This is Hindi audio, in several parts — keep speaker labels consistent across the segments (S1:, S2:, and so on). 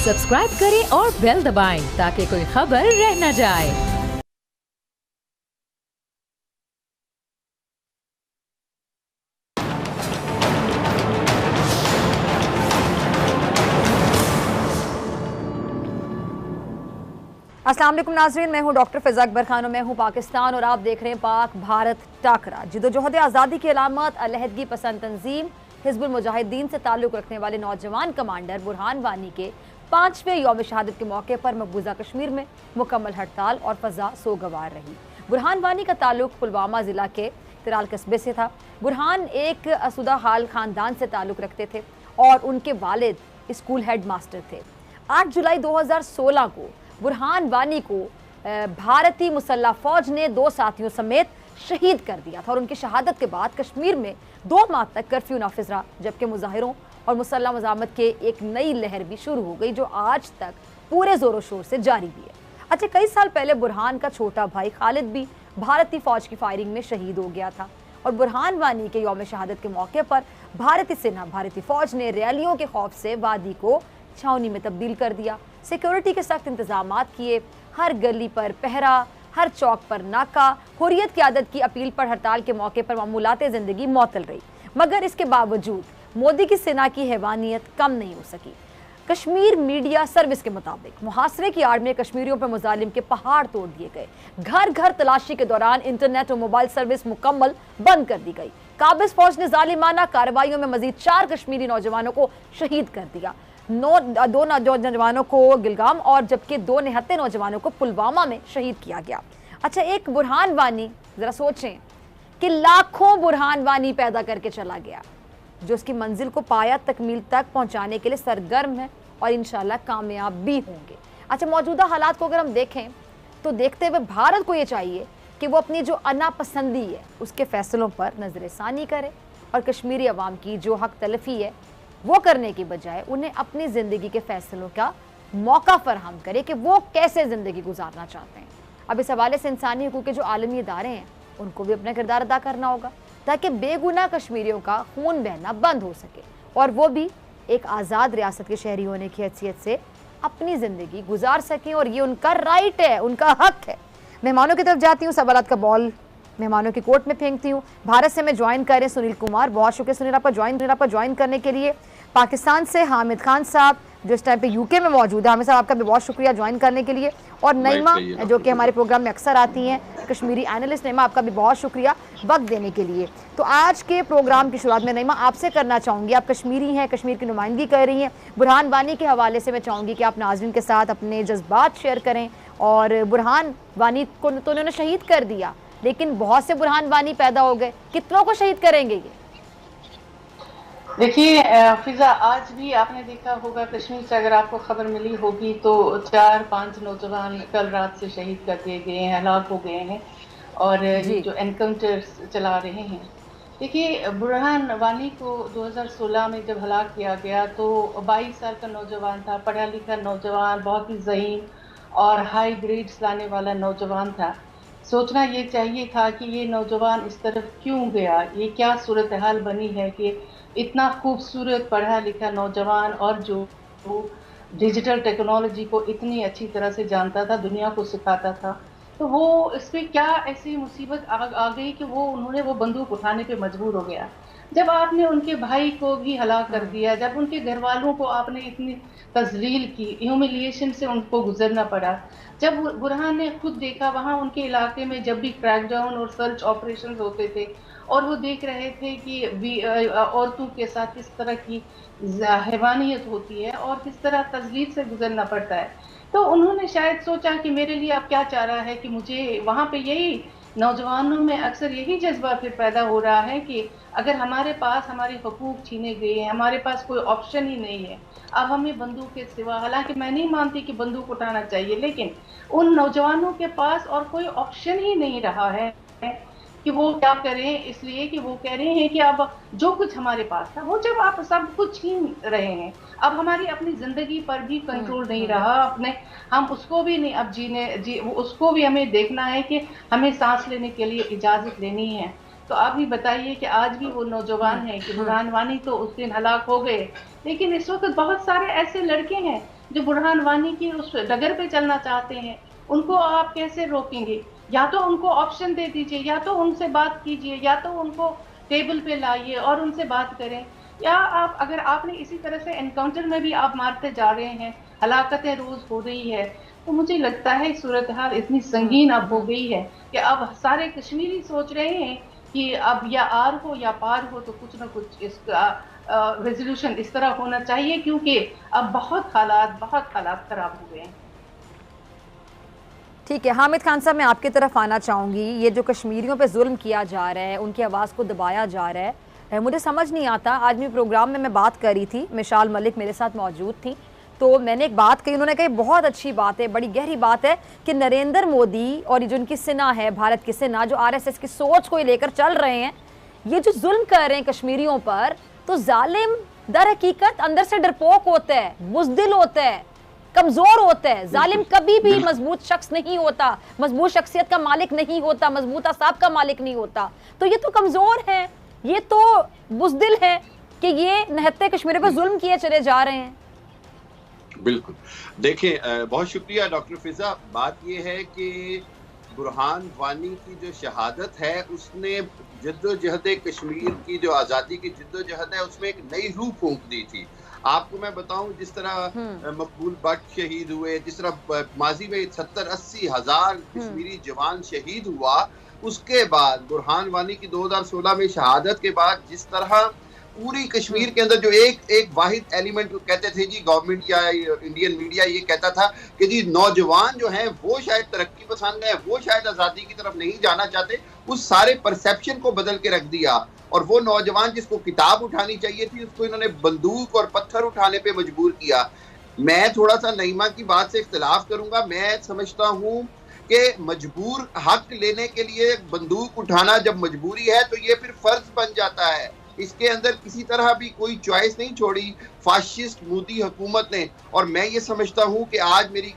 S1: सब्सक्राइब करें और बेल दबाएं ताकि कोई खबर रह न जाए।
S2: अस्सलाम वालेकुम नाज़रीन, मैं हूं डॉक्टर फ़िज़ा अकबर खान और मैं हूं पाकिस्तान और आप देख रहे हैं पाक भारत टाकरा। जिद्दोजहद आज़ादी की अलामत अलहदगी पसंद तंजीम हिज़्बुल मुजाहिदीन से ताल्लुक़ रखने वाले नौजवान कमांडर बुरहान वानी के 5वें यौम शहादत के मौके पर मकबूजा कश्मीर में मुकम्मल हड़ताल और फ़ज़ा सोगवार रही। बुरहान वानी का ताल्लुक़ पुलवामा ज़िला के तिराल कस्बे से था। बुरहान एक असुदा हाल ख़ानदान से ताल्लुक़ रखते थे और उनके वालिद स्कूल हेड मास्टर थे। 8 जुलाई 2016 को बुरहान वानी को भारतीय मुसल्लह फ़ौज ने 2 साथियों समेत शहीद कर दिया था और उनकी शहादत के बाद कश्मीर में 2 माह तक कर्फ्यू नाफिज रहा, जबकि मुजाहिरों और मुसल्लह मज़ामत के एक नई लहर भी शुरू हो गई जो आज तक पूरे ज़ोरों शोर से जारी भी है। अच्छा, कई साल पहले बुरहान का छोटा भाई खालिद भी भारतीय फ़ौज की फायरिंग में शहीद हो गया था और बुरहान वानी के यौम शहादत के मौके पर भारतीय सेना, भारतीय फ़ौज ने रैलियों के खौफ से वादी को छावनी में तब्दील कर दिया। सिक्योरिटी के सख्त इंतजामात किए, हर गली पर पहरा, हर चौक पर नाका। हुर्रियत की आदत की अपील पर हड़ताल के मौके पर मामूलाते ज़िंदगी मअतल रही, मगर इसके बावजूद मोदी की सेना की हैवानियत कम नहीं हो सकी। कश्मीर मीडिया सर्विस के मुताबिक मुहासरे की आड़ में कश्मीरियों पर मुजालिम के पहाड़ तोड़ दिए गए। घर घर तलाशी के दौरान इंटरनेट और मोबाइल सर्विस मुकम्मल बंद कर दी गई। काबिज फौज ने जालिमाना कार्रवाइयों में मजीद 4 कश्मीरी नौजवानों को शहीद कर दिया। 2 नौजवानों को गिलगाम और जबकि 2 निहत्ते नौजवानों को पुलवामा में शहीद किया गया। अच्छा, एक बुरहान वानी, जरा सोचें कि लाखों बुरहान वानी पैदा करके चला गया जो उसकी मंजिल को पाया तकमील तक पहुंचाने के लिए सरगर्म है और इंशाल्लाह कामयाब भी होंगे। अच्छा, मौजूदा हालात को अगर हम देखें तो देखते हुए भारत को ये चाहिए कि वो अपनी जो अनापसंदी है उसके फैसलों पर नज़रसानी करे और कश्मीरी अवाम की जो हक तलफी है वो करने की बजाय उन्हें अपनी ज़िंदगी के फैसलों का मौका फराहम करे कि वो कैसे ज़िंदगी गुजारना चाहते हैं। अब इस हवाले से इंसानी हकूक़ के जो आलमी इदारे हैं उनको भी अपना किरदार अदा करना होगा ताकि बेगुनाह कश्मीरियों का खून बहना बंद हो सके और वो भी एक आज़ाद रियासत के शहरी होने की हैसियत से अपनी ज़िंदगी गुजार सकें और ये उनका राइट है, उनका हक है। मेहमानों की तरफ जाती हूँ, सवालात का बॉल मेहमानों की कोर्ट में फेंकती हूँ। भारत से मैं ज्वाइन करें सुनील कुमार, बहुत शुक्रिया सुनील आपका ज्वाइन करने के लिए। पाकिस्तान से हामिद खान साहब जो इस टाइम पे यूके में मौजूद है, हामिद साहब आपका भी बहुत शुक्रिया ज्वाइन करने के लिए। और नईमा जो कि हमारे प्रोग्राम में अक्सर आती हैं, कश्मीरी एनालिस्ट, नईमा आपका भी बहुत शुक्रिया वक्त देने के लिए। तो आज के प्रोग्राम की शुरुआत में नईमा आपसे करना चाहूँगी, आप कश्मीरी हैं, कश्मीर की नुमाइंदगी कर रही हैं। बुरहान वानी के हवाले से मैं चाहूँगी कि आप नाज़रीन के साथ अपने जज्बात शेयर करें। और बुरहान वानी को तो उन्होंने शहीद कर दिया, लेकिन बहुत से बुरहान वानी पैदा हो गए, कितनों को शहीद करेंगे ये?
S3: देखिए फिजा, आज भी आपने देखा होगा कश्मीर से, अगर आपको खबर मिली होगी तो 4-5 नौजवान कल रात से शहीद कर दिए गए हैं, हलाक हो गए हैं और ये जो एनकाउंटर्स चला रहे हैं। देखिए, बुरहान वानी को 2016 में जब हलाक किया गया तो 22 साल का नौजवान था, पढ़ा लिखा नौजवान, बहुत ही ज़हीन और हाई ग्रेड्स लाने वाला नौजवान था। सोचना ये चाहिए था कि ये नौजवान इस तरफ क्यों गया, ये क्या सूरत हाल बनी है कि इतना खूबसूरत पढ़ा लिखा नौजवान और जो डिजिटल टेक्नोलॉजी को इतनी अच्छी तरह से जानता था, दुनिया को सिखाता था, तो वो इस पर क्या ऐसी मुसीबत आ गई कि उन्होंने वो बंदूक उठाने पे मजबूर हो गया। जब आपने उनके भाई को भी हलाक कर दिया, जब उनके घर वालों को आपने इतनी तजलील की, ह्यूमिलिएशन से उनको गुजरना पड़ा, जब बुरहान ने खुद देखा वहाँ उनके इलाके में जब भी क्रैकडाउन और सर्च ऑपरेशन होते थे और वो देख रहे थे कि औरतों के साथ किस तरह की हैवानियत होती है और किस तरह तजलील से गुजरना पड़ता है, तो उन्होंने शायद सोचा कि मेरे लिए अब क्या चाह रहा है कि मुझे वहाँ पे यही नौजवानों में अक्सर यही जज्बा फिर पैदा हो रहा है कि अगर हमारे पास हमारे हकूक छीने गए हैं, हमारे पास कोई ऑप्शन ही नहीं है, अब हमें बंदूक के सिवा, हालांकि मैं नहीं मानती कि बंदूक उठाना चाहिए, लेकिन उन नौजवानों के पास और कोई ऑप्शन ही नहीं रहा है कि वो क्या करें, इसलिए कि वो कह रहे हैं कि अब जो कुछ हमारे पास था वो जब आप सब कुछ छीन रहे हैं, अब हमारी अपनी जिंदगी पर भी कंट्रोल नहीं रहा, अपने हम उसको भी नहीं अब उसको भी हमें देखना है कि हमें सांस लेने के लिए इजाजत लेनी है। तो आप भी बताइए कि आज भी वो नौजवान हैं कि बुरहान वानी तो उस दिन हलाक हो गए, लेकिन इस वक्त बहुत सारे ऐसे लड़के हैं जो बुरहान वानी की उस डगर पे चलना चाहते हैं, उनको आप कैसे रोकेंगे? या तो उनको ऑप्शन दे दीजिए, या तो उनसे बात कीजिए, या तो उनको टेबल पे लाइए और उनसे बात करें। या आप, अगर आपने इसी तरह से एनकाउंटर में भी आप मारते जा रहे हैं, हलाकतें रोज हो रही है, तो मुझे लगता है सूरत हाल इतनी संगीन अब हो गई है कि अब सारे कश्मीरी सोच रहे हैं कि अब या आर हो या पार हो, तो कुछ ना कुछ इसका रेजोल्यूशन इस तरह होना चाहिए, क्योंकि अब बहुत हालात खराब हो गए हैं।
S2: ठीक है, हामिद खान साहब, मैं आपकी तरफ आना चाहूँगी। ये जो कश्मीरियों पे जुल्म किया जा रहा है, उनकी आवाज़ को दबाया जा रहा है, मुझे समझ नहीं आता। आज भी प्रोग्राम में मैं बात कर रही थी, मिशाल मलिक मेरे साथ मौजूद थी, तो मैंने एक बात कही, उन्होंने कही बहुत अच्छी बात है, बड़ी गहरी बात है कि नरेंद्र मोदी और जो उनकी सेना है, भारत की सेना, जो आरएसएस की सोच को लेकर चल रहे हैं, ये जो जुल्म कर रहे हैं कश्मीरियों पर, तो जालिम दर हकीकत अंदर से डरपोक होता है, बुज़दिल होता है, कमजोर होता है। जालिम कभी भी मजबूत शख्स नहीं होता, मजबूत शख्सियत का मालिक नहीं होता, मजबूत असाब का मालिक नहीं होता। तो ये तो कमजोर है, ये तो बुज़दिल है कि ये निहत्ते कश्मीर पर जुल्म किए चले जा रहे हैं।
S4: बिल्कुल, देखिए बहुत शुक्रिया डॉक्टर फिजा। बात ये है कि बुरहान वानी की जो शहादत है, उसने जद्दोजहद कश्मीर की जो आज़ादी की जद्दोजहद है, उसमें एक नई रूह फूंक दी थी। आपको मैं बताऊं, जिस तरह मकबूल भट्ट शहीद हुए, जिस तरह माजी में 70-80 हजार कश्मीरी जवान शहीद हुआ, उसके बाद बुरहान वानी की 2016 में शहादत के बाद जिस तरह पूरी कश्मीर के अंदर जो एक वाहिद एलिमेंट कहते थे जी, गवर्नमेंट या इंडियन मीडिया ये कहता था कि जी नौजवान जो हैं वो शायद तरक्की पसंद है, वो शायद आज़ादी की तरफ नहीं जाना चाहते, उस सारे परसेप्शन को बदल के रख दिया। और वो नौजवान जिसको किताब उठानी चाहिए थी, उसको इन्होंने बंदूक और पत्थर उठाने पे मजबूर किया। मैं थोड़ा सा नईमा की बात से इख्तिलाफ करूंगा। मैं समझता हूँ कि मजबूर हक लेने के लिए बंदूक उठाना जब मजबूरी है, तो ये फिर फर्ज बन जाता है। इसके अंदर किसी तरह भी कोई चॉइस नहीं छोड़ी फाशिस्ट मोदी हुकूमत ने। और मैं ये समझता हूँ कि आज मेरी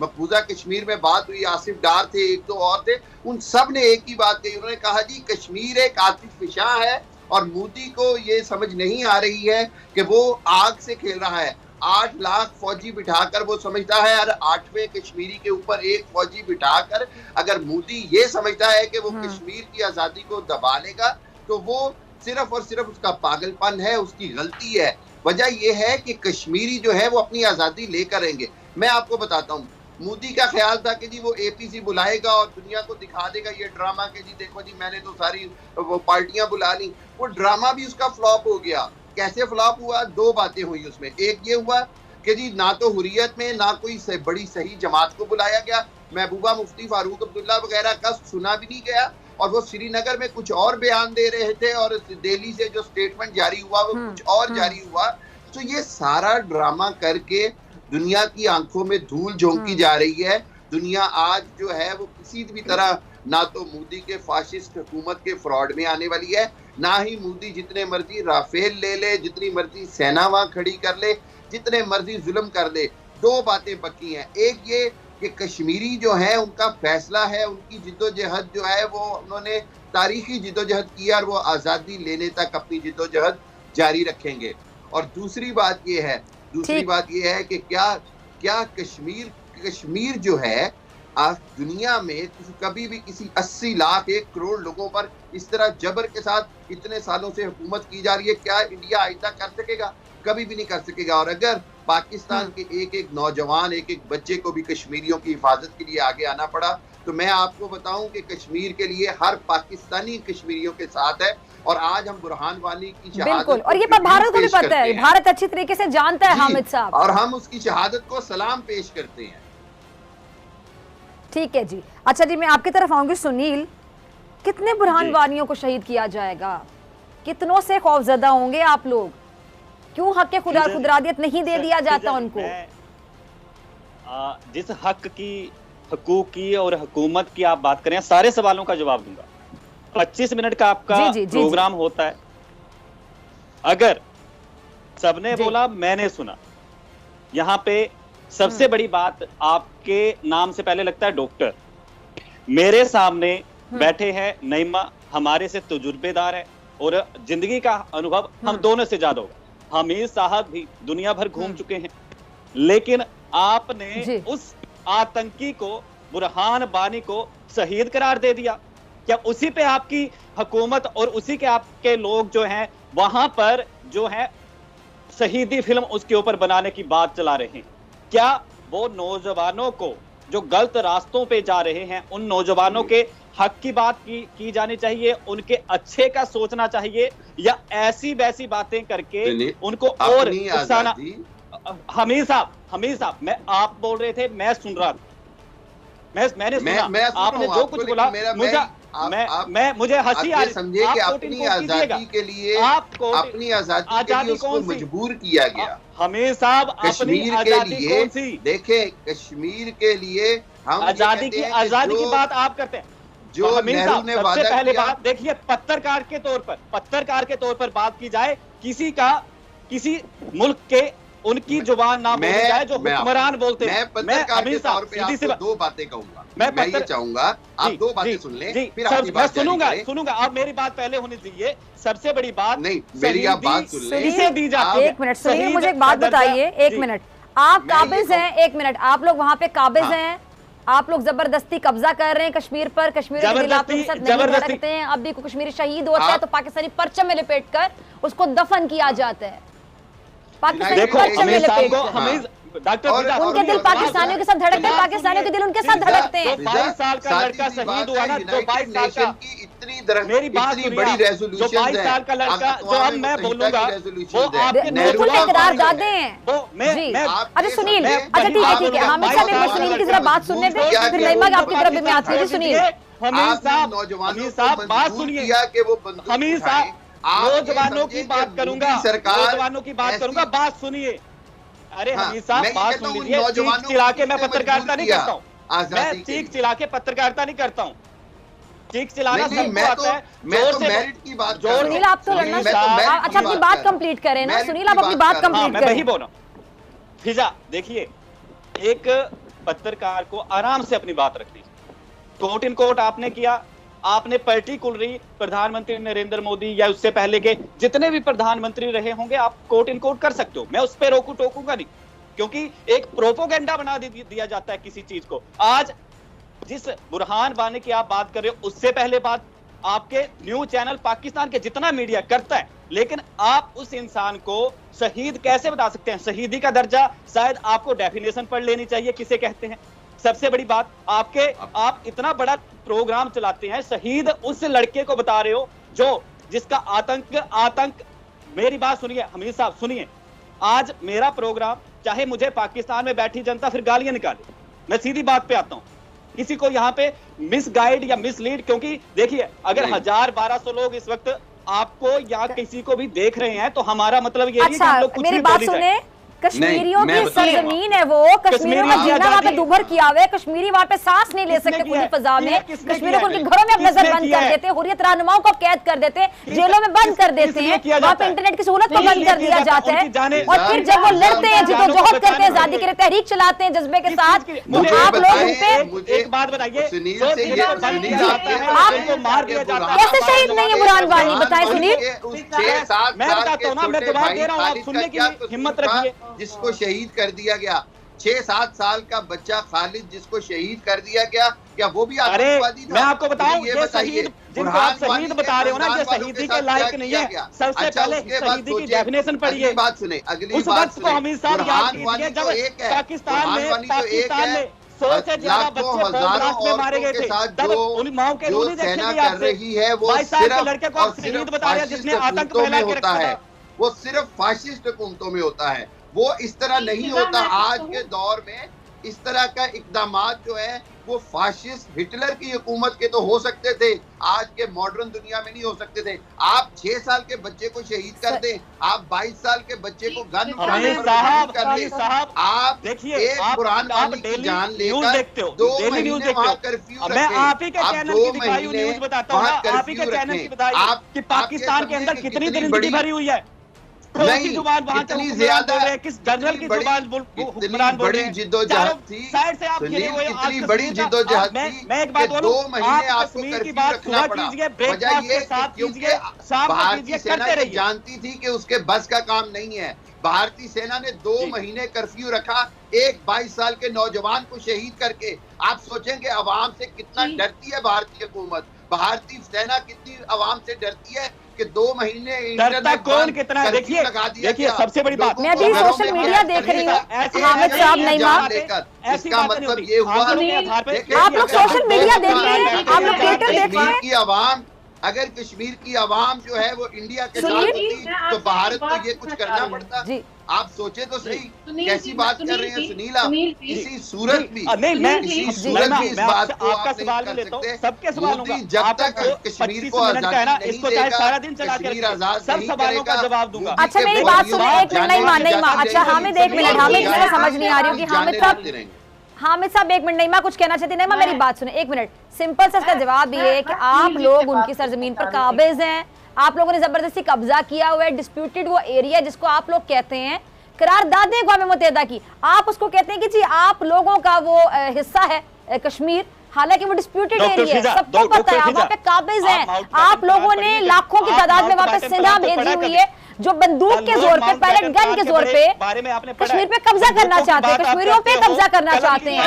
S4: मकबूजा कश्मीर में बात हुई, आसिफ डार थे, एक दो और थे, उन सब ने एक ही बात कही। उन्होंने कहा जी कश्मीर एक आतिशफिशा है और मोदी को ये समझ नहीं आ रही है कि वो आग से खेल रहा है। 8 लाख फौजी बिठाकर वो समझता है, हर 8वें कश्मीरी के ऊपर एक फौजी बिठाकर अगर मोदी ये समझता है कि वो कश्मीर की आज़ादी को दबा लेगा, तो वो सिर्फ और सिर्फ उसका पागलपन है, उसकी गलती है। वजह यह है कि कश्मीरी जो है वो अपनी आज़ादी लेकर रहेंगे। मैं आपको बताता हूँ, मोदी का ख्याल था कि जी वो एपीसी बुलाएगा और दुनिया को दिखा देगा ये ड्रामा कि जी देखो जी मैंने तो सारी वो पार्टियां बुला ली। वो ड्रामा भी उसका फ्लॉप हो गया। कैसे फ्लॉप हुआ? 2 बातें हुई उसमें। एक ये हुआ कि जी ना तो हुर्रियत में ना कोई बड़ी सही जमात को बुलाया गया, महबूबा मुफ्ती, फारूक अब्दुल्ला वगैरह का सुना भी नहीं गया, और वो श्रीनगर में कुछ और बयान दे रहे थे और दिल्ली से जो स्टेटमेंट जारी हुआ वो कुछ और जारी हुआ। तो ये सारा ड्रामा करके दुनिया की आंखों में धूल झोंकी जा रही है। दुनिया आज जो है वो किसी भी तरह ना तो मोदी के फाशिस्ट हुकूमत के फ्रॉड में आने वाली है, ना ही मोदी जितने मर्जी राफेल ले ले, जितनी मर्जी सेना वहां खड़ी कर ले, जितने मर्जी जुल्म कर ले। 2 बातें पक्की हैं। एक ये कि कश्मीरी जो है उनका फैसला है, उनकी जिद्दोजहद जो है वो उन्होंने तारीखी जिद्दोजहद की और वो आज़ादी लेने तक अपनी जिद्दोजहद जारी रखेंगे। और दूसरी बात ये है कि क्या कश्मीर जो है आज दुनिया में कभी भी किसी 80 लाख 1 करोड़ लोगों पर इस तरह जबर के साथ इतने सालों से हुकूमत की जा रही है, क्या इंडिया आइंदा कर सकेगा? कभी भी नहीं कर सकेगा। और अगर पाकिस्तान के एक नौजवान, एक बच्चे को भी कश्मीरियों की हिफाजत के लिए आगे आना पड़ा, तो मैं आपको बताऊं कि कश्मीर के लिए हर पाकिस्तानी कश्मीरियों के साथ है। और आज हम बुरहान वानी की शहादत,
S2: बिल्कुल, और ये भारत को भी पता है, भारत अच्छी तरीके से जानता है हामिद साहब,
S4: और हम उसकी शहादत को सलाम पेश करते हैं।
S2: ठीक है जी। अच्छा जी, मैं आपकी तरफ आऊंगी। सुनील, कितने बुरहान वानियों को शहीद किया जाएगा? कितनों से खौफजदा होंगे आप लोग? क्यों हक के खुदरादियत नहीं दे दिया जाता उनको?
S5: जिस हक की, हुकूक की और हुकूमत की आप बात करें, सारे सवालों का जवाब दूंगा। 25 मिनट का आपका प्रोग्राम होता है। अगर सबने बोला मैंने सुना, यहाँ पे सबसे बड़ी बात, आपके नाम से पहले लगता है डॉक्टर, मेरे सामने बैठे हैं नईमा, हमारे से तजुर्बेदार है और जिंदगी का अनुभव हम दोनों से ज्यादा होगा। हमीर साहब भी दुनिया भर घूम चुके हैं, लेकिन आपने उस आतंकी को, बुरहान वानी को शहीद करार दे दिया। क्या उसी पे आपकी हुकूमत और उसी के आपके लोग जो हैं वहां पर जो है शहीदी फिल्म उसके ऊपर बनाने की बात चला रहे हैं? क्या वो नौजवानों को जो गलत रास्तों पे जा रहे हैं, उन नौजवानों के हक की बात की जानी चाहिए, उनके अच्छे का सोचना चाहिए, या ऐसी वैसी बातें करके उनको और उकसाना? हमीद साहब, मैं आप बोल रहे थे, मैं सुन रहा था, मैंने सुना आपने जो कुछ बोला, मुझे हंसी आ रही।
S4: समझे कि अपनी आजादी के लिए, अपनी आजादी के लिए उसको मजबूर किया गया।
S5: हमीद साहब,
S4: कश्मीर के लिए देखें, कश्मीर के लिए हम
S5: आजादी की बात आप करते हैं। जो नेहरू ने सबसे पहले बात देखिए, पत्रकार के तौर पर बात की जाए, किसी मुल्क के उनकी जुबान ना बोली जाए जो हुक्मरान बोलते हैं।
S4: मैं सीधी सी दो बातें कहूंगा, मैं ये चाहूंगा आप दो बातें सुन लें, फिर अपनी बात
S5: सुनूंगा। आप मेरी बात पहले होनी चाहिए। सबसे बड़ी बात
S4: नहीं, मेरी आप बात सुन लें।
S5: इसे दी जाती है।
S2: एक मिनट सुनिए, मुझे एक बात बताइए, एक मिनट। आप काबिज हैं, एक मिनट, आप लोग वहां पे काबिज हैं, आप लोग जबरदस्ती कब्जा कर रहे हैं कश्मीर पर, कश्मीर के खिलाफ नहीं भड़कते हैं। अब भी कोई कश्मीरी शहीद होता है तो पाकिस्तानी परचम में लपेट कर उसको दफन किया जाता है। पाकिस्तानी परचम में लपेट कर उनके दिल पाकिस्तानियों के साथ धड़कते हैं, पाकिस्तानियों के दिल उनके साथ धड़कते हैं।
S5: 22 साल का लड़का शहीद हुआ ना, जो 22 साल का, मेरी बात सुनिए,
S4: बड़ी रेजोल्यूशन,
S5: जो 22 साल का लड़का, जो अब मैं बोलूंगा वो आपकी
S2: बिल्कुल करारदादे हैं। अच्छा सुनील, अच्छा ठीक है, हामिद साहब एक सुनील की जरा बात सुनने दें, फिर नईमा आपकी तरफ भी मैं आती हूँ। सुनील,
S5: हमीद साहब बात सुनिए। हमीद साहब, नौजवानों की बात करूंगा, बात सुनिए। अरे हमीद साहब बात सुन लीजिए। चीख चिल्ला के मैं पत्रकारिता नहीं करता हूँ, मैं चीख चिल्ला के पत्रकारिता नहीं करता हूँ। चीख चिल्लाना सबको आता है।
S4: मैं तो मेरिट की बात
S2: कर सुनील, आप तो लड़ना, अच्छा अपनी बात कंप्लीट करें ना सुनील, आप अपनी बात कंप्लीट करें।
S5: मैं वही बोल रहा हूँ। फिजा देखिए, एक पत्रकार को आराम से अपनी बात रखनी, कोट इन कोट आपने किया, आपने पर्टिकुलरली प्रधानमंत्री नरेंद्र मोदी या उससे पहले के जितने भी प्रधानमंत्री रहे होंगे आप कोट इन कोट कर सकते हो, मैं उस पर टोकूंगा नहीं, क्योंकि एक प्रोपोगेंडा बना दिया जाता है किसी चीज को। आज जिस बुरहान वानी की आप बात कर रहे हो, उससे पहले बात आपके न्यूज चैनल पाकिस्तान के जितना मीडिया करता है, लेकिन आप उस इंसान को शहीद कैसे बता सकते हैं? शहीदी का दर्जा शायद आपको डेफिनेशन पढ़ लेनी चाहिए किसे कहते हैं। सबसे बड़ी बात, आप इतना बड़ा प्रोग्राम चलाते हैं, शहीद उस लड़के को बता रहे हो जिसका आतंक। मेरी बात सुनिए हमीद साहब, सुनिए, आज मेरा प्रोग्राम, चाहे मुझे पाकिस्तान में बैठी जनता फिर गालियां निकाले, मैं सीधी बात पे आता हूं, किसी को यहाँ पे मिसगाइड या मिसलीड, क्योंकि देखिए अगर 1000-1200 लोग इस वक्त आपको या किसी को भी देख रहे हैं तो हमारा मतलब ये है कि हम लोग कुछ भी बोल जाए।
S2: कश्मीरियों की सरजमीन है वो, कश्मीरियों का जीना वहाँ पे दूभर किया हुआ है, कश्मीरी वहाँ पे सांस नहीं ले सकते खुली फजा में, कश्मीरियों को उनके घरों में नजर बंद कर देते हैं, हुर्रियत रहनुमाओं को कैद कर देते हैं, जेलों में बंद कर देते हैं, वहाँ पे इंटरनेट की सहूलत को बंद कर दिया जाता है, और फिर जब वो लड़ते हैं, जिद्दोजहद करते हैं, आजादी के लिए तहरीक चलाते हैं जज्बे के साथ, आप लोग उन पे
S5: एक बात बताइए,
S2: आपको मार दिया जाता है, कैसे शहीद नहीं है बुरहान वानी, बताएं सुनील।
S5: मैं बताता हूँ ना, मैं जवाब दे रहा हूँ, आप सुनने की हिम्मत रखिए।
S4: जिसको शहीद कर दिया गया, 6-7 साल का बच्चा खालिद जिसको शहीद कर दिया गया, क्या वो भी आतंकवादी था?
S5: मैं आपको बताऊं, ये शहीद जिनको आप शहीद बता रहे हो ना, ये शहीदी के लायक नहीं है। सबसे पहले शहीदी की डेफिनेशन पढ़िए।
S4: बात सुने, अगली
S5: उस वक्त को हमीद साहब याद कीजिए जब पाकिस्तान में 100 से ज्यादा बच्चे ब्लास्ट में मारे गए थे, तब उन माओ के रूह नहीं
S4: सेना कर रही है, वो
S5: 22 साल के लड़के को आप शहीद बता रहे हैं जिसने आतंक फैला के रखा है।
S4: वो सिर्फ फाशिस्ट हुकूमतों में होता है, वो इस तरह नहीं होता। आज के दौर में इस तरह का इक़दामात जो है वो फाशिस्ट हिटलर की हुकूमत के तो हो सकते थे, आज के मॉडर्न दुनिया में नहीं हो सकते थे। आप 6 साल के बच्चे को शहीद कर दें, आप 22 साल के बच्चे को गन उठाने पर शहीद कर दें, आप देखिए एक बुरहान वानी की जान लेकर 2 महीने वहाँ कर्फ्यू रखें।
S5: मैं आप ही के चैनल की दिखाई हुई न्यूज़ बताता हूँ, आप ही के चैनल की बताइए कि पाकिस्तान के अंदर कितनी दरिंदगी भरी हुई है।
S4: नहीं, इतनी ज्यादा
S5: किस जनरल की जुबान
S4: इतनी बड़ी जिद्दोजहद थी, इतनी बड़ी जिद्दोजहद थी कि 2 महीने आपको कर्फ्यू रखना पड़ा। वजह ये क्योंकि भारतीय सेना ये जानती थी कि उसके बस का काम नहीं है, भारतीय सेना ने 2 महीने कर्फ्यू रखा, एक 22 साल के नौजवान को शहीद करके। आप सोचेंगे अवाम से कितना डरती है भारतीय हुकूमत, भारतीय सेना कितनी अवाम से डरती है कि 2 महीने इंटरनेट
S5: कौन कितना। देखिए सबसे बड़ी बात,
S2: मैं भी सोशल मीडिया देख रही हूँ हामिद साहब, नईमा,
S4: इसका मतलब ये हुआ
S2: आप लोग सोशल मीडिया देख रहे हैं, आप लोग ट्विटर देख रहे हैं।
S4: की आवाम, अगर कश्मीर की आवाम जो है वो इंडिया के साथ होती तो भारत को ये कुछ करना पड़ता। आप सोचे तो सही, कैसी बात कर रहे हैं सुनील आप। इसी सूरत भी इस बात को आप नहीं कर सकते। मोदी जब तक कश्मीर को आजादी नहीं देगा, कश्मीर आजाद नहीं करेगा।
S5: जवाब दूंगा।
S2: अच्छा मेरी बात सुनो, एक मिनट, नहीं। अच्छा हामिद एक मिनट, हामिद मुझे समझ नहीं आ रही होगी। हामिद साहब एक मिनट, नईमा कुछ कहना चाहती। नईमा मेरी बात सुने एक मिनट। सिंपल से इसका जवाब ये है कि आप लोग उनकी सरजमीन पर काबिज हैं, आप लोगों ने जबरदस्ती कब्जा किया हुआ है, डिस्प्यूटेड वो एरिया जिसको आप लोग कहते हैं, करारदाद है अक़वाम मुत्तहिदा की, आप उसको कहते हैं कि जी आप लोगों का वो हिस्सा है कश्मीर, हालांकि वो डिस्प्यूटेड एरिया है, सबको पता है, आप वहाँ पे काबिज हैं। आप लोगों ने लाखों की तादाद में वहाँ पे सेना भेजी हुई है जो बंदूक के जोर पे, पैलेट गन के जोर पे कश्मीर पे कब्जा करना चाहते हैं, कश्मीरियों पे कब्जा करना चाहते हैं।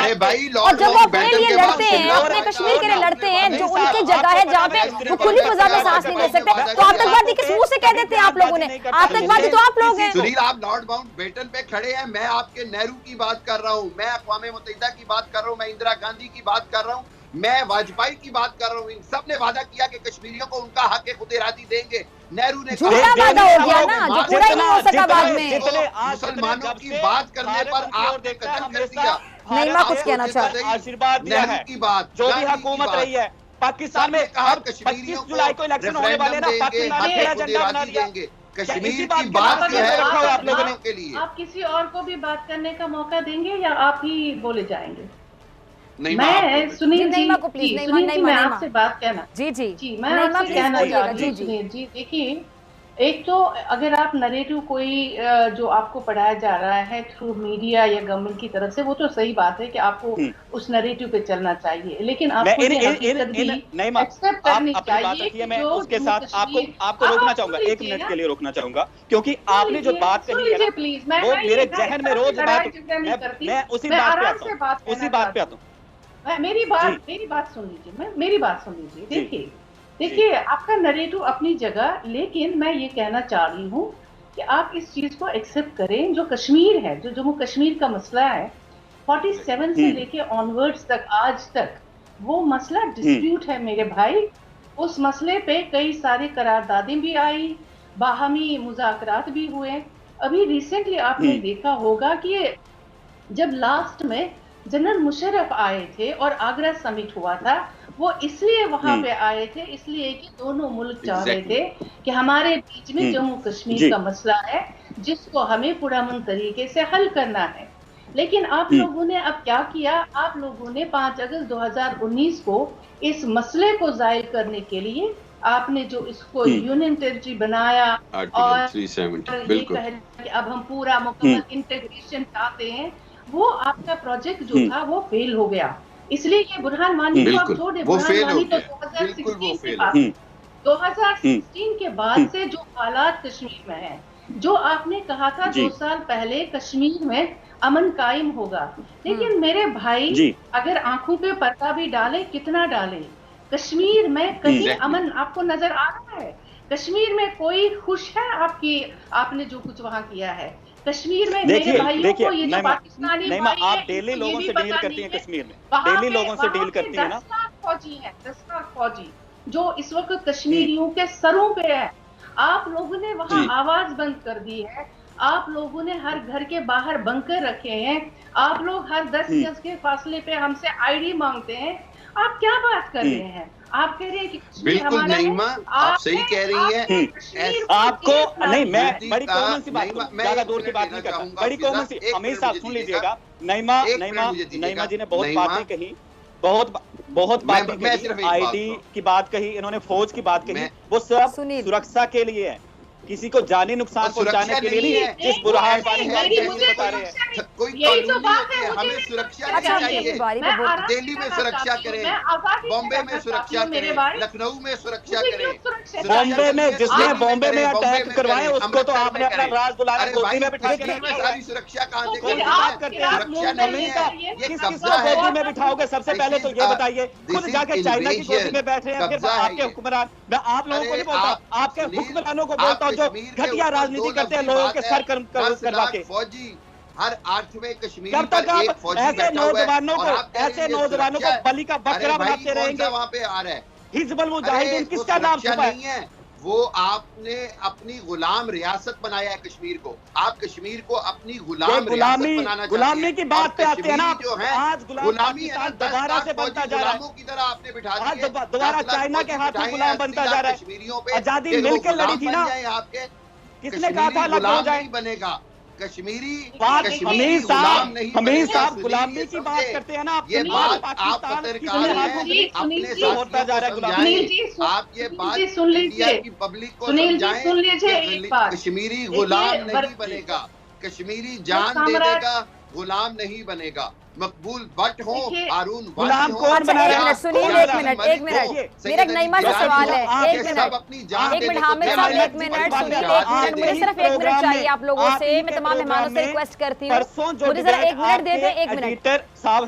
S2: और जब वो अपने लिए लड़ते हैं, अपने कश्मीर के लिए लड़ते हैं, जो उनकी जगह है जहाँ पे वो खुली फजा में सांस नहीं ले सकते, तो आतंकवादी किस मुंह से कह देते हैं आप लोगों ने? आतंकवादी तो आप लोग हैं।
S4: सुनील आप नॉर्थ माउंटबेटन पे खड़े हैं, मैं आपके नेहरू की बात कर रहा हूँ, मैं अक़वाम मुत्तहिदा की बात कर रहा हूँ, मैं इंदिरा गांधी की बात कर रहा हूँ, मैं वाजपेयी की बात कर रहा हूँ। इन सब ने वादा किया कि कश्मीरियों को उनका हक खुद इरादी देंगे। नेहरू ने
S2: झूठा वादा हो गया ना, जो पूरा ही नहीं हो सका बाद में।
S4: मुसलमानों की बात करने पर आपने कत्ल कर दिया।
S2: नईमा कुछ कहना चाहते हैं।
S5: आशीर्वाद दिया है
S4: की बात,
S5: जो भी हुकूमत रही है पाकिस्तान में,
S4: कहा
S5: 25 जुलाई को इलेक्शन होने वाले ना, पाकिस्तान ने झंडा बना दिया।
S4: कश्मीर की बात जो है आप लोगों के लिए,
S3: आप किसी और को भी बात करने का मौका देंगे या आप ही बोले जाएंगे?
S4: नहीं,
S3: मैं सुनील जी,
S2: को प्लीज,
S3: मैं आपसे बात कहना
S2: जी
S3: मैं आपसे कहना चाहती हूँ सुनील जी। देखिए, एक तो अगर आप नरेटिव कोई जो आपको पढ़ाया जा रहा है थ्रू मीडिया या गवर्नमेंट की तरफ से, वो तो सही बात है कि आपको उस नरेटिव पे चलना चाहिए, लेकिन आपको एक्सेप्ट करनी चाहिए कि
S5: मैं उसके साथ आपको रोकना चाहूंगा, 1 मिनट के लिए रोकना चाहूंगा, क्योंकि आपने जो बात कही है
S3: प्लीज,
S5: वो मेरे जहन में रोज मैं उसी बात पे आता हूँ।
S3: मेरी बात सुन लीजिए, मेरी बात सुन लीजिए। देखिए आपका नरेटिव अपनी जगह, लेकिन मैं ये कहना चाह रही हूँ कि आप इस चीज को एक्सेप्ट करें। जो कश्मीर है, जो जम्मू कश्मीर का मसला है, 47 से लेके ऑनवर्ड्स तक आज तक वो मसला डिस्प्यूट है मेरे भाई। उस मसले पे कई सारे करारदादें भी आई, बाहमी मुज़ाकरात भी हुए। अभी रिसेंटली आपने देखा होगा कि जब लास्ट में जनरल मुशर्रफ आए थे और आगरा समिट हुआ था, वो इसलिए वहां पे आए थे इसलिए कि दोनों मुल्क चाह रहे थे कि हमारे बीच में जम्मू कश्मीर का मसला है जिसको हमें पुरअमन तरीके से हल करना है। लेकिन आप लोगों ने अब क्या किया? आप लोगों ने 5 अगस्त 2019 को इस मसले को जाहिर करने के लिए आपने जो इसको यूनियन टेरिटरी बनाया और ये कह कि अब हम पूरा मुकम्मल इंटीग्रेशन चाहते हैं, वो आपका प्रोजेक्ट जो था वो फेल हो गया। इसलिए ये बुरहान वानी को आप छोड़े, बुरहान वानी तो 2016 के बाद से जो हालात कश्मीर में है, जो आपने कहा था 2 साल पहले कश्मीर में अमन कायम होगा, लेकिन मेरे भाई अगर आंखों पे पर्दा भी डाले, कितना डाले, कश्मीर में कहीं अमन आपको नजर आ रहा है? कश्मीर में कोई खुश है आपने जो कुछ वहां किया है? कश्मीर में मेरे भाइयों को ये जो पाकिस्तानी भाई है,
S5: आप डेली लोगों से डील करती हैं कश्मीर में, डेली लोगों से डील करती हैं ना।
S3: 10 लाख फौजी हैं, 10 लाख फौजी जो इस वक्त कश्मीरियों के सरों पे है। आप लोगों ने वहां आवाज बंद कर दी है, आप लोगों ने हर घर के बाहर बंकर रखे हैं, आप लोग हर 10 गज के फासले पे हमसे आईडी मांगते हैं। आप क्या बात कर रहे हैं? आप कह रहे हैं कि
S4: बिल्कुल नईमा, आप सही कह रही हैं।
S5: आपको नहीं, मैं बड़ी कॉमन सी बात, ज्यादा दूर की बात नहीं करता, बड़ी कॉमन सी, हमें साहब सुन लीजिएगा। नईमा जी ने बहुत बातें कही, बहुत बातें कही, आईडी की बात कही, इन्होंने फौज की बात कही, वो सब सुरक्षा के लिए है, किसी को जानी नुकसान पहुंचाने के लिए नहीं है। जिस बुरहान वानी बता रहे हैं
S4: कोई
S3: यही तो बात
S4: है,
S3: है,
S4: हमें सुरक्षा
S2: अच्छा,
S4: चाहिए। दिल्ली में सुरक्षा करें, बॉम्बे में सुरक्षा करें, लखनऊ में सुरक्षा करें।
S5: बॉम्बे में जिसने बॉम्बे में अटैक करवाए उसको तो आपने अपना राज दुलारे गोदी में बिठा के
S4: में सारी सुरक्षा कहाँ से
S5: कौन सी बात करते हैं?
S4: सुरक्षा नहीं है, ये
S5: किस
S4: कब्जा है।
S5: गोदी में बिठाओगे? सबसे पहले तो ये बताइए, खुद जाके चाइना की गोदी में बैठ रहे हैं, फिर आपके हुक्मरान। मैं आप लोगों को नहीं बोलता, आपके हुक्मरानों को बोलता हूँ जो घटिया राजनीति करते हैं लोगों के सर करवा के।
S4: फौजी हर 8वें कश्मीर
S5: कब तक आप ऐसे नौजवानों को बलि का बकरा बनाते रहेंगे?
S4: वहाँ पे आ रहा है
S5: हिजबुल मुजाहिदीन, किसका नाम छुपा
S4: है? वो आपने अपनी गुलाम रियासत बनाया है कश्मीर को। आप कश्मीर को अपनी गुलाम रियासत बनाना
S5: गुलामी की बात पे आते हैं ना,
S4: जो है
S5: आज गुलामी दोबारा से बनता जा रहा है,
S4: की तरह आपने बिठा दिया,
S5: दोबारा चाइना के हाथ में गुलाम बनता जा रहा है।
S4: कश्मीरियों पे
S5: आजादी मिलकर लड़ी थी ना,
S4: आपके
S5: किसने कहा था लखनऊ जाए?
S4: बनेगा कश्मीरी
S5: बात। हमीर साहब गुलामी की बात
S4: समझे?
S5: करते हैं ना,
S4: ये बात आप पत्रकार हैं, अपने साथियों
S5: होता जा रहा है
S4: को
S5: गुलामी।
S4: समझाएं। आप ये बात
S3: सुन लीजिए,
S4: इंडिया की पब्लिक को
S3: सुनील जी,
S4: समझाएं
S3: सुन लीजिए
S4: कि
S3: एक बात।
S4: कश्मीरी गुलाम नहीं बनेगा, कश्मीरी जान दे देगा, गुलाम नहीं बनेगा। मकबूल भट्ट हो, हारून
S5: गुलाम
S4: हो,
S5: कौन बना रहा है?
S2: सुनील एक मिनट मेरा एक नईमा से सवाल है, एक मिनट हामिद साहब, एक मिनट सुनील एक मिनट, मुझे सिर्फ एक मिनट चाहिए आप लोगों से। मैं तमाम मेहमानों से रिक्वेस्ट करती हूँ, मुझे जरा एक मिनट दे दें, एक मिनट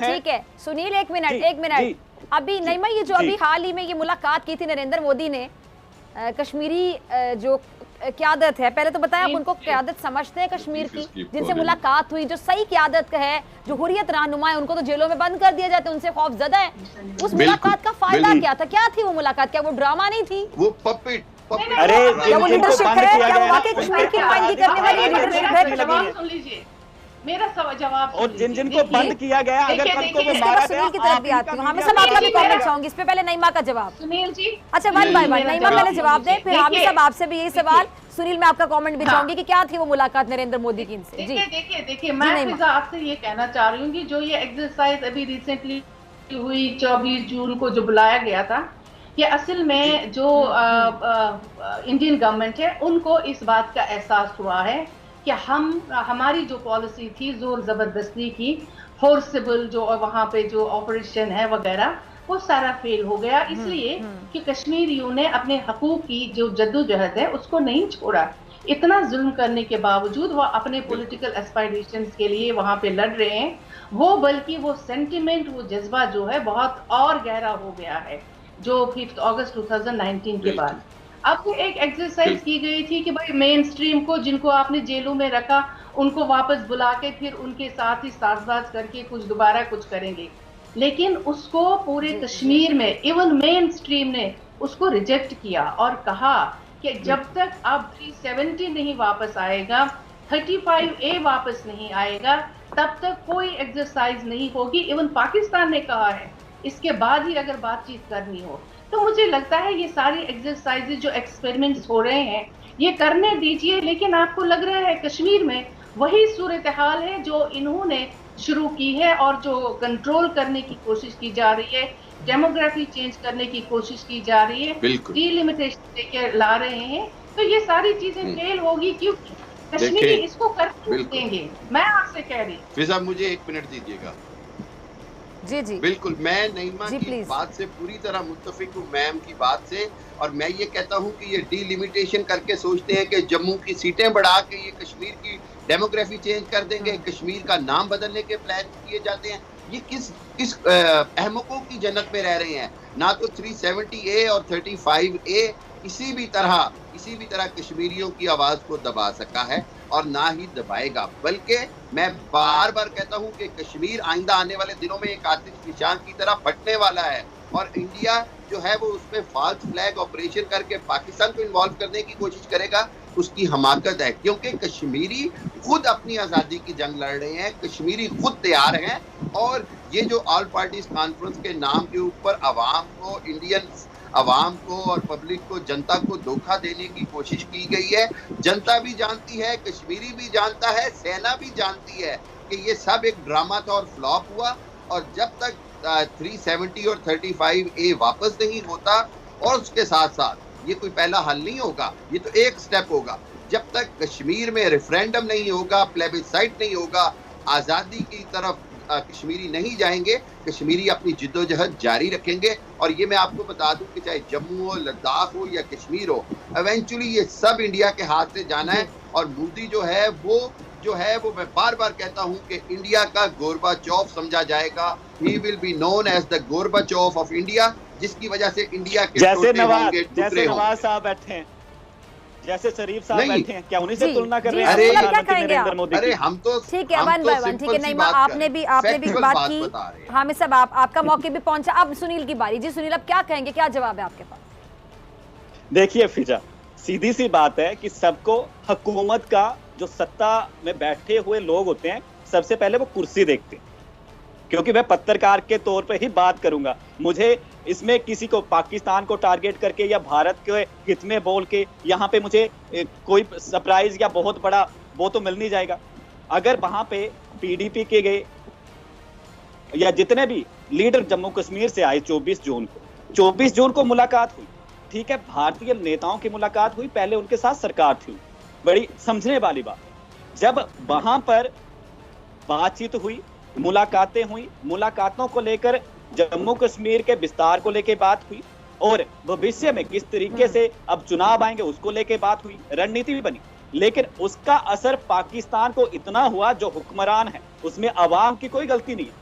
S2: ठीक है। सुनील एक मिनट अभी नईमा, ये जो अभी हाल ही में ये मुलाकात की थी नरेंद्र मोदी ने कश्मीरी जो क़यादत है, पहले तो बताएं आप उनको क़यादत समझते हैं कश्मीर की जिनसे मुलाकात हुई, जो सही क़यादत है, जो हुर्रियत रहनुमा है, उनको तो जेलों में बंद कर दिया जाता है, उनसे खौफ ज़दा है। उस मुलाकात का फायदा क्या था? क्या थी वो मुलाकात? क्या वो ड्रामा नहीं थी?
S4: वो पपेट
S5: अरे
S2: क्या वो लीडरशिप है? क्या वो वाकई कश्मीर की नुमाइंदगी करने वाली लीडरशिप है?
S3: सुन लीजिए मेरा जवाब,
S5: और जिनको बंद किया गया, अगर कल को वो मारा गया,
S2: सुनील की तरफ भी आती हूँ, हमें सब आपका भी कमेंट चाहूंगी इस पे। पहले नईमा का जवाब।
S3: सुनील जी
S2: अच्छा, वन बाय वन नईमा पहले जवाब दे, फिर हामिद साहब आपसे भी यही सवाल। सुनील मैं आपका कमेंट भी चाहूंगी कि क्या थी वो मुलाकात नरेंद्र मोदी की इनसे। जी
S3: देखिए मैं फिजा आपसे ये कहना चाह रही हूँ कि जो ये एक्सरसाइज अभी रिसेंटली हुई 24 जून को जो बुलाया गया था, ये असल में जो इंडियन गवर्नमेंट है उनको इस बात का एहसास हुआ है कि हमारी जो पॉलिसी थी जोर जबरदस्ती की, फोर्सेबल जो वहाँ पे जो ऑपरेशन है वगैरह, वो सारा फेल हो गया, इसलिए कि कश्मीरियों ने अपने हकूक की जो जद्दोजहद है उसको नहीं छोड़ा। इतना जुल्म करने के बावजूद वो अपने पॉलिटिकल एस्पायरेशंस के लिए वहाँ पे लड़ रहे हैं, वो बल्कि वो सेंटिमेंट, वो जज्बा जो है बहुत और गहरा हो गया है जो 5 अगस्त 2019 के बाद। अब एक एक्सरसाइज की गई थी कि भाई मेन स्ट्रीम को, जिनको आपने जेलों में रखा, उनको वापस बुला के फिर उनके साथ ही साजबाज करके कुछ दोबारा कुछ करेंगे, लेकिन उसको पूरे कश्मीर में इवन मेन स्ट्रीम ने उसको रिजेक्ट किया और कहा कि जब तक अब 370 नहीं वापस आएगा, 35A वापस नहीं आएगा, तब तक कोई एक्सरसाइज नहीं होगी। इवन पाकिस्तान ने कहा है इसके बाद ही अगर बातचीत करनी हो। तो मुझे लगता है ये सारी एक्सरसाइजेज जो एक्सपेरिमेंट्स हो रहे हैं ये करने दीजिए, लेकिन आपको लग रहा है कश्मीर में वही सूरत हाल है जो इन्होंने शुरू की है और जो कंट्रोल करने की कोशिश की जा रही है, डेमोग्राफी चेंज करने की कोशिश की जा रही है, डिलिमिटेशन लेके ला रहे हैं, तो ये सारी चीजें फेल होगी क्योंकि कश्मीरी इसको कर देंगे। मैं आपसे कह रही हूँ।
S4: फिजा मुझे 1 मिनट दीजिएगा।
S2: जी जी
S4: बिल्कुल, मैं नईमा की बात से पूरी तरह मुत्तफिक हूँ, मैम की बात से, और मैं ये कहता हूँ कि ये डिलिमिटेशन करके सोचते हैं कि जम्मू की सीटें बढ़ा के ये कश्मीर की डेमोग्राफी चेंज कर देंगे, कश्मीर का नाम बदलने के प्लान किए जाते हैं। ये किस अहमकों की जन्नत में रह रहे हैं? ना तो 370A और 35A किसी भी तरह कश्मीरियों की आवाज को दबा सका है और ना ही दबाएगा, बल्कि मैं बार बार कहता हूं कि कश्मीर आइंदा आने वाले दिनों में एक आतिश निशान की तरह फटने वाला है और इंडिया जो है वो उसमें फॉल्स फ्लैग ऑपरेशन करके पाकिस्तान को इन्वॉल्व करने की कोशिश करेगा। उसकी हमाकत है, क्योंकि कश्मीरी खुद अपनी आज़ादी की जंग लड़ रहे हैं, कश्मीरी खुद तैयार हैं, और ये जो ऑल पार्टीज कॉन्फ्रेंस के नाम के ऊपर आवाम को, इंडियन आवाम को और पब्लिक को, जनता को धोखा देने की कोशिश की गई है। जनता भी जानती है, कश्मीरी भी जानता है, सेना भी जानती है कि ये सब एक ड्रामा था और फ्लॉप हुआ, और जब तक 370 और 35A वापस नहीं होता, और उसके साथ साथ ये कोई पहला हल नहीं होगा, ये तो एक स्टेप होगा। जब तक कश्मीर में रेफरेंडम नहीं होगा, प्लेबिसाइट नहीं होगा, आज़ादी की तरफ कश्मीरी नहीं जाएंगे, कश्मीरी अपनी जिद्दोजहद जारी रखेंगे। और ये मैं आपको बता दूं कि चाहे जम्मू हो, लद्दाख हो या कश्मीर हो, इवेंचुअली ये सब इंडिया के हाथ से जाना है। और मोदी जो है वो मैं बार बार कहता हूं कि इंडिया का गोरबाचोव समझा जाएगा। He will be known as the Gorbachev of India, जिसकी वजह से इंडिया के
S5: जैसे नवाज साहब बैठे हैं, जैसे शरीफ साहब बैठे हैं, क्या उन्हीं से तुलना कर रहे हैं?
S2: नरेंद्र मोदी?
S4: अरे हम तो
S2: ठीक है, वन बाय वन, ठीक है। नहीं, आपने भी बात की, हामिद साहब आपका मौके भी पहुंचा। अब सुनील की बारी। जी सुनील, अब क्या कहेंगे, क्या जवाब है आपके पास?
S5: देखिए फिजा, सीधी सी बात है कि सबको हुकूमत का जो सत्ता में बैठे हुए लोग होते हैं, सबसे पहले वो कुर्सी देखते हैं। क्योंकि मैं पत्रकार के तौर पे ही बात करूंगा, मुझे इसमें किसी को पाकिस्तान को टारगेट करके या भारत के हित में बोल के यहाँ पे मुझे कोई सरप्राइज या बहुत बड़ा वो तो मिल नहीं जाएगा। अगर वहां पे पीडीपी के गए या जितने भी लीडर जम्मू कश्मीर से आए 24 जून को मुलाकात हुई, ठीक है, भारतीय नेताओं की मुलाकात हुई, पहले उनके साथ सरकार थी, बड़ी समझने वाली बात। जब वहां पर बातचीत हुई, मुलाकातें हुई, मुलाकातों को लेकर जम्मू कश्मीर के विस्तार को लेकर बात हुई और भविष्य में किस तरीके से अब चुनाव आएंगे उसको लेकर बात हुई, रणनीति भी बनी। लेकिन उसका असर पाकिस्तान को इतना हुआ, जो हुक्मरान है उसमें अवाम की कोई गलती नहीं है,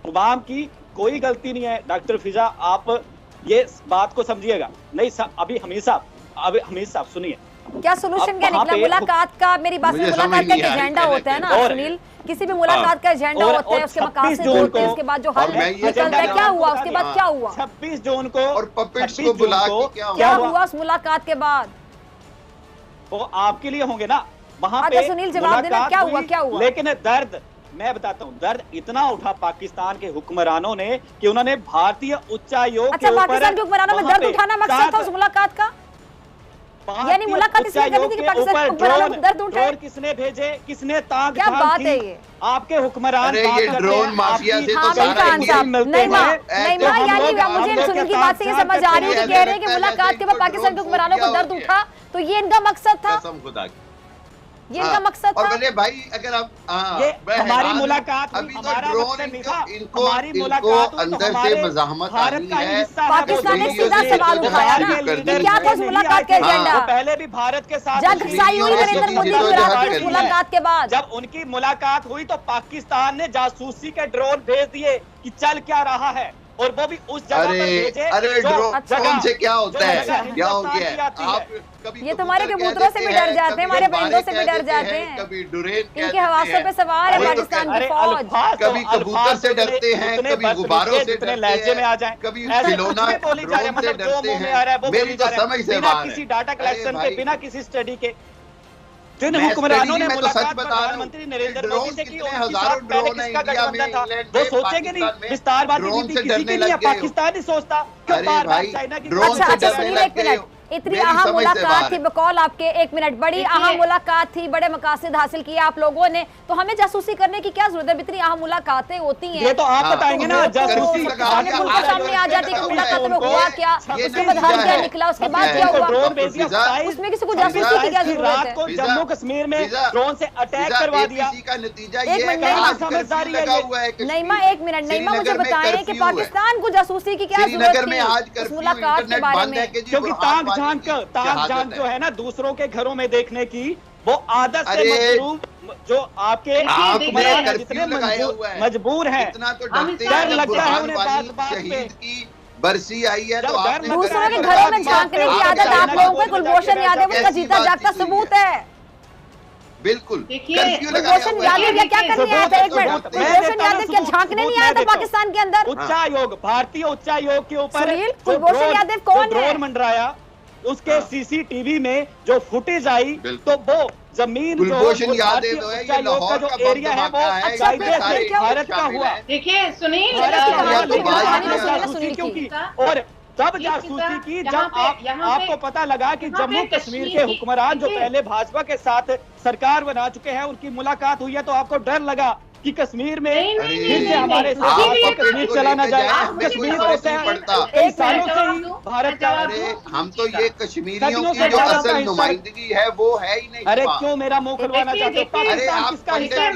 S5: अवाम की कोई गलती नहीं है। डॉक्टर फिजा, आप ये बात को समझिएगा। नहीं अभी हमीद साहब सुनिए,
S2: क्या सोल्यूशन क्या निकला मुलाकात का? मेरी बात में मुलाकात का एजेंडा होता है ना सुनील, किसी भी मुलाकात का एजेंडा होता है, उसके मकासद होते हैं, उसके बाद जो हल निकलता है क्या हुआ, उसके बाद क्या हुआ?
S5: 26 जून को
S4: और पपेट्स को बुला के
S2: क्या हुआ उस मुलाकात के बाद?
S5: वो आपके लिए होंगे ना वहां पे।
S2: सुनील जवाब देना, क्या हुआ?
S5: लेकिन दर्द मैं बताता हूँ, दर्द इतना उठा पाकिस्तान के हुक्मरानों ने कि उन्होंने भारतीय उच्चायोग के ऊपर,
S2: पाकिस्तान के हुक्मरानों में दर्द उठाना मकसद था उस मुलाकात का, यानी मुलाकात इसलिए करनी थी कि पाकिस्तान को दर्द उठाए।
S5: किसने भेजे, किसने ताक
S2: क्या बात है ये?
S5: आपके हुक्मरान।
S4: ये ड्रोन माफिया से तो
S2: सारा नहीं मां, यानी मुझे सुनील की बात से ये समझ आ रही है कि कह रहे हैं कि मुलाकात के बाद पाकिस्तान के हुक्मरानों को दर्द उठा, तो ये इनका मकसद था, ये इनका मकसद था।
S4: और भाई अगर आप
S5: हमारी मुलाकात
S4: अभी तो ड्रोन इनको अंदर से मज़ाहमत आनी है।
S2: पाकिस्तान ने सीधा सवाल उठाया ना, क्या था उस मुलाकात का एजेंडा?
S5: पहले भी भारत के साथ
S2: जब घसाई हुई नरेंद्र मोदी की मुलाकात के बाद,
S5: जब उनकी मुलाकात हुई तो पाकिस्तान ने जासूसी के ड्रोन भेज दिए कि चल क्या रहा है, और वो भी उस जगह पर भेजे।
S4: अरे ड्रोन से क्या होता है, क्या हो गया? आप
S2: ये तुम्हारे कबूतरों से भी डर जाते हैं, हमारे परिंदों से भी डर जाते हैं,
S4: कभी डुरेन
S2: इनके हवासों पे सवार है पाकिस्तान की फौज।
S4: कभी कबूतर से डरते हैं, कभी गुब्बारों से डरते
S5: लहजे में आ जाए,
S4: कभी खिलौना ड्रोन से डरते हैं। मेरी तो समझ से बाहर है,
S5: किसी डाटा कलेक्शन के, बिना किसी स्टडी के। जिन हुक्मरानों ने मुलाकात प्रधानमंत्री नरेंद्र मोदी से की,
S4: हजारों ड्रोन है इंडिया में,
S5: वो सोचेंगे नहीं विस्तारवादी नीति किसी की नहीं है, पाकिस्तान ही सोचता।
S4: चाइना की
S2: अच्छा सुनील, एक मिनट, इतनी अहम मुलाकात थी, बकौल आपके, 1 मिनट, बड़ी अहम मुलाकात थी, बड़े मकासद हासिल किए आप लोगों ने, तो हमें जासूसी करने की क्या जरूरत है? इतनी अहम मुलाकातें होती हैं,
S5: ये तो आप बताएंगे ना। जासूसी
S2: सामने आ जाती है कि मुलाकात में हुआ क्या, उसके बाद हल क्या निकला, उसके बाद क्या हुआ, उसमें किसी को जासूसी की क्या जरूरत है?
S5: जम्मू कश्मीर में ड्रोन से अटैक करवा दिया,
S4: का नतीजा
S2: एक मिनट,
S5: समझदारी है
S2: नईमा, 1 मिनट, नईमा मुझे बताएं कि पाकिस्तान को जासूसी की क्या जरूरत थी इस मुलाकात के बारे में?
S5: क्योंकि ताक झांक जो है ना दूसरों के घरों में देखने की, वो आदत से जो आपके जितने मजबूर हैं, डर लगता है उन्हें बात पे।
S4: बर्सी आई है तो
S2: दूसरों के घरों में झांकने की आदत आप लोगों को कुलभूषण यादव उसका जीता जागता सबूत है।
S4: बिल्कुल,
S2: कुलभूषण यादव क्या करने आया था? 1 मिनट, कुलभूषण यादव क्या झांकने नहीं आया था पाकिस्तान के अंदर?
S5: उच्चायोग, भारतीय उच्चायोग के ऊपर
S2: कुलभूषण यादव कौन है?
S5: ड्रोन मंडराया, उसके सीसीटीवी में जो फुटेज आई, तो वो जमीन
S4: कुलभूषण यादव है, ये लाहौर का जो एरिया है वो
S5: भारत का हुआ।
S3: देखिए सुनील,
S5: क्योंकि और तब जासूसी की जब आपको पता लगा कि जम्मू कश्मीर के हुक्मरान जो पहले भाजपा के साथ सरकार बना चुके हैं, उनकी मुलाकात हुई है, तो आपको डर लगा कि कश्मीर में
S3: फिर
S5: से हमारे कश्मीर चला ना जाए। कश्मीर को कई सालों से ही भारत का,
S4: हम तो ये कश्मीरियों की जो असल नुमाइंदगी है वो है ही नहीं।
S5: अरे क्यों मेरा मुंह खुलवाना चाहते हो? पाकिस्तान किसका हिस्सा है?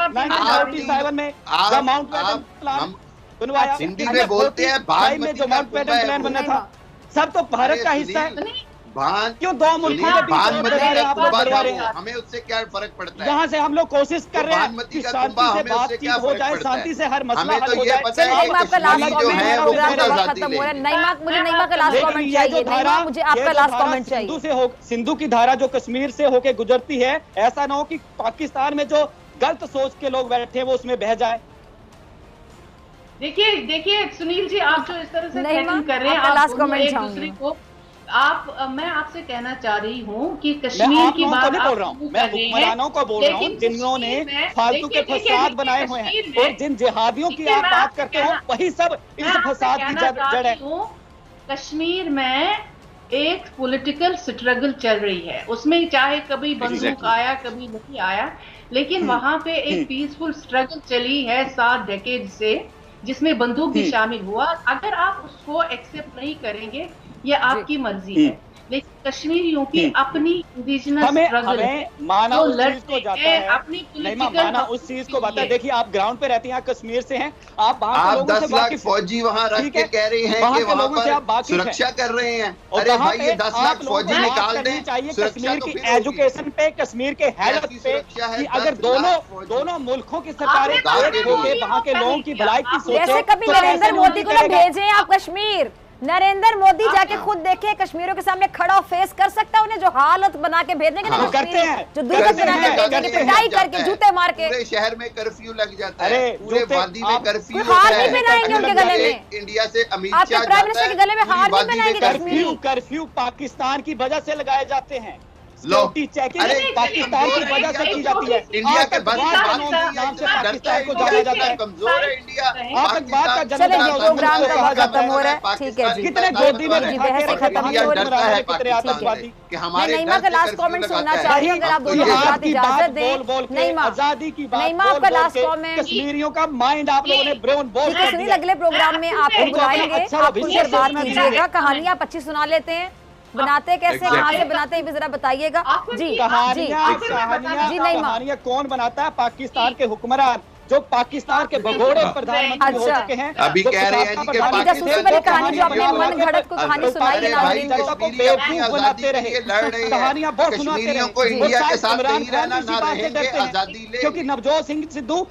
S5: 1947 में जब माउंट बैटन प्लान बनवाया,
S4: हिंदी में बोलते हैं
S5: में जो माउंट बैटन प्लान बनना था, सब तो भारत का हिस्सा है। क्यों दो मुल्कों के बीच
S4: हमें उससे क्या फर्क पड़ता है?
S5: यहाँ से हम लोग कोशिश कर रहे हैं कि शांति से बातचीत हो जाए, शांति से हर मसला हल हो जाए।
S2: मुझे नईमा का लास्ट कमेंट चाहिए।
S5: सिंधु की धारा जो कश्मीर से होके गुजरती है, ऐसा ना हो कि पाकिस्तान में जो गलत सोच के लोग बैठे हैं वो उसमें बह जाए।
S3: देखिए सुनील जी, आप जो इस तरह से कर रहे हैं, आप एक दूसरे को मैं आपसे कहना चाह रही हूँ कि कश्मीर की बात
S5: नहीं बोल रहा हूँ, मैं हुक्मरानों को बोल रहा हूँ जिन्होंने फालतू के फसाद बनाए हुए हैं, और जिन जिहादियों की आप बात करते हो वही सब इस फसाद की जड़ है।
S3: कश्मीर में एक पॉलिटिकल स्ट्रगल चल रही है, उसमें चाहे कभी बंदूक आया कभी नहीं आया, लेकिन वहां पे एक पीसफुल स्ट्रगल चली है 7 डेकेड से, जिसमें बंदूक भी शामिल हुआ। अगर आप उसको एक्सेप्ट नहीं करेंगे, ये आपकी मर्जी है, लेकिन कश्मीरियों की अपनी इंडिजिनस स्ट्रगल है,
S5: माना उस चीज को जाता है,
S3: अपनी
S5: माना उस चीज को बात है। देखिए आप ग्राउंड पे रहते हैं, कश्मीर से हैं, आप
S4: 10 लाख फौजी वहाँ रख के कह रहे हैं कि वहाँ पर सुरक्षा कर रहे हैं। अरे भाई ये 10 लाख फौजी निकाल दें
S5: चाहिए कश्मीर की एजुकेशन पे, कश्मीर के हेल्थ पे, कि अगर दोनों मुल्कों की सरकारें वहाँ के लोगों की भलाई की सोचें।
S2: जैसे कभी नरेंद्र मोदी को भेजे आप कश्मीर, नरेंद्र मोदी जाके खुद देखे कश्मीरियों के सामने खड़ा फेस कर सकता है उन्हें, जो हालत बना के भेजेंगे ना
S5: करते हैं,
S2: जो दूध बना के भेजेंगे, पिटाई करके जूते मार के।
S4: पूरे शहर में कर्फ्यू लग जाता है, पूरे वादी में कर्फ्यू
S2: हार नहीं पहनाएंगे उनके गले में।
S4: इंडिया से अमित
S2: आपके
S4: शाह
S2: प्राइम मिनिस्टर के गले में हार नहीं पहनाएंगे कश्मीरी।
S5: कर्फ्यू पाकिस्तान की वजह से लगाए जाते हैं, चेकिंग पाकिस्तान की वजह से की जाती है।
S4: इंडिया के
S5: नाम से पाकिस्तान को जाना जाता है,
S4: कमजोर है इंडिया।
S5: आतंकवाद का
S2: प्रोग्राम का वक्त खत्म हो रहा है, ठीक है जी,
S5: कितने गोदी में
S2: बहस खत्म हो रही है,
S5: कितने आतंकवादी।
S2: मैं नईमा का लास्ट कमेंट सुनना चाह रही हूँ, अगर आप दोनों बात इजाजत दें। नईमा,
S5: आजादी की बात
S2: नईमा आपका लास्ट कमेंट।
S5: कश्मीरियों का माइंड आप लोगों ने ब्रेन बोल
S2: दिया। सुनील अगले प्रोग्राम में आपको बुलाएंगे, आप खुलकर बात कीजिएगा, कहानियां 25 सुना लेते हैं, बनाते कैसे, कहाँ से बनाते हैं, भी जरा बताइएगा जी।
S5: कहानियां कौन बनाता है? पाकिस्तान के हुक्मरान जो पाकिस्तान के भगोड़े प्रधानमंत्री हो चुके हैं,
S4: अभी कह रहे हैं कि
S2: जासूसी वाली कहानी जो अपने मन घड़त को कहानी सुनाई है,
S5: बेवकूफ बनाते रहे, कहानियां बहुत सुनाते रहे
S4: को इंडिया के साथ नहीं रहना, ना रहेंगे, आजादी ले,
S5: क्योंकि नवजोत सिंह सिद्धू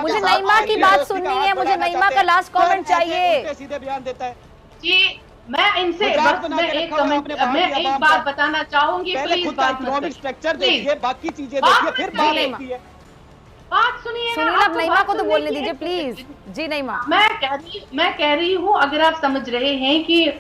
S2: मुझे नईमा की बात सुननी है, मुझे नईमा का लास्ट कमेंट चाहिए।
S5: सीधे बयान देता है
S3: जी। मैं इनसे मैं एक बात बताना चाहूंगी, प्लीज
S5: इकोनॉमिक स्ट्रक्चर देखिए, बाकी चीजें देखिए, फिर बात होती है।
S3: बात सुनिए,
S2: सुनील आप नईमा को तो बोलने दीजिए प्लीज। जी नईमा,
S3: मैं कह रही हूँ, अगर आप समझ रहे हैं कि